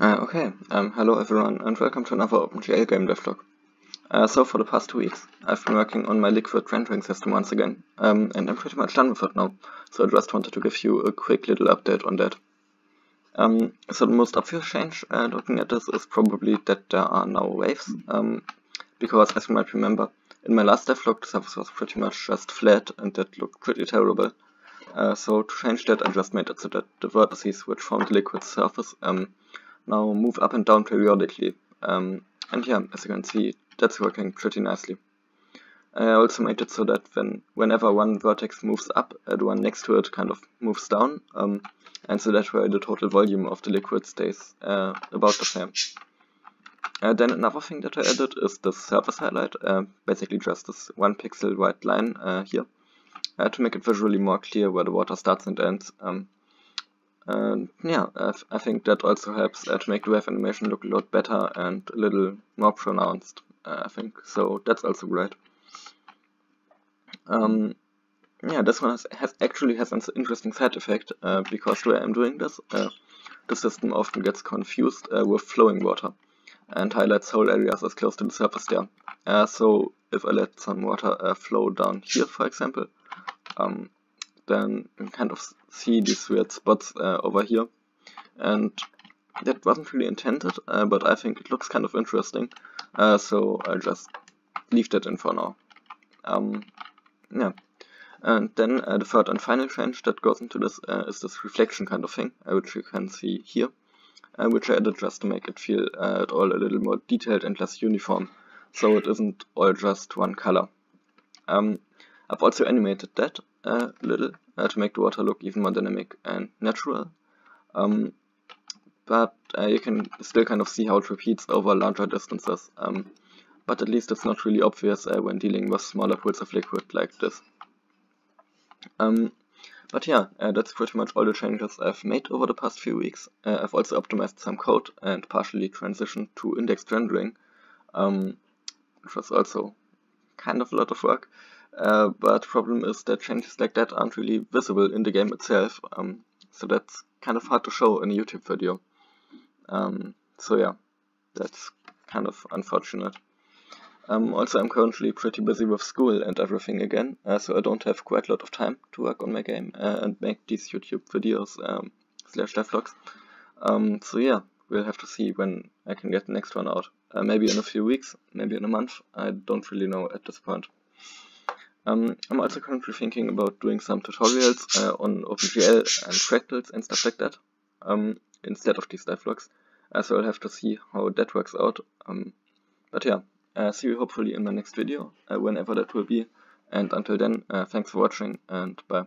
Hello everyone and welcome to another OpenGL game devlog. So for the past 2 weeks I've been working on my liquid rendering system once again, and I'm pretty much done with it now, so I just wanted to give you a quick little update on that. So the most obvious change looking at this is probably that there are now waves, because as you might remember, in my last devlog the surface was pretty much just flat and that looked pretty terrible. So to change that I just made it so that the vertices which form the liquid surface now move up and down periodically, and yeah, as you can see, that's working pretty nicely. I also made it so that whenever one vertex moves up, the one next to it kind of moves down, and so that way the total volume of the liquid stays about the same. Then another thing that I added is the surface highlight, basically just this 1 pixel white line here, to make it visually more clear where the water starts and ends. Yeah, I think that also helps to make the wave animation look a lot better and a little more pronounced, I think, so that's also great. Yeah, this one actually has an interesting side effect, because the way I'm doing this, the system often gets confused with flowing water and highlights whole areas as close to the surface there. So if I let some water flow down here, for example, then you can kind of see these weird spots over here, and that wasn't really intended, but I think it looks kind of interesting, so I'll just leave that in for now. Yeah, and then the third and final change that goes into this is this reflection kind of thing, which you can see here, which I added just to make it feel at all a little more detailed and less uniform, so it isn't all just one color. I've also animated that a little to make the water look even more dynamic and natural, but you can still kind of see how it repeats over larger distances, but at least it's not really obvious when dealing with smaller pools of liquid like this. But yeah, that's pretty much all the changes I've made over the past few weeks. I've also optimized some code and partially transitioned to indexed rendering, which was also kind of a lot of work. But the problem is that changes like that aren't really visible in the game itself, so that's kind of hard to show in a YouTube video. So yeah, that's kind of unfortunate. Also, I'm currently pretty busy with school and everything again, so I don't have quite a lot of time to work on my game and make these YouTube videos slash devlogs. So yeah, we'll have to see when I can get the next one out. Maybe in a few weeks, maybe in a month, I don't really know at this point. I'm also currently thinking about doing some tutorials on OpenGL and fractals and stuff like that, instead of these devlogs, so I'll have to see how that works out. But yeah, see you hopefully in my next video, whenever that will be, and until then, thanks for watching and bye.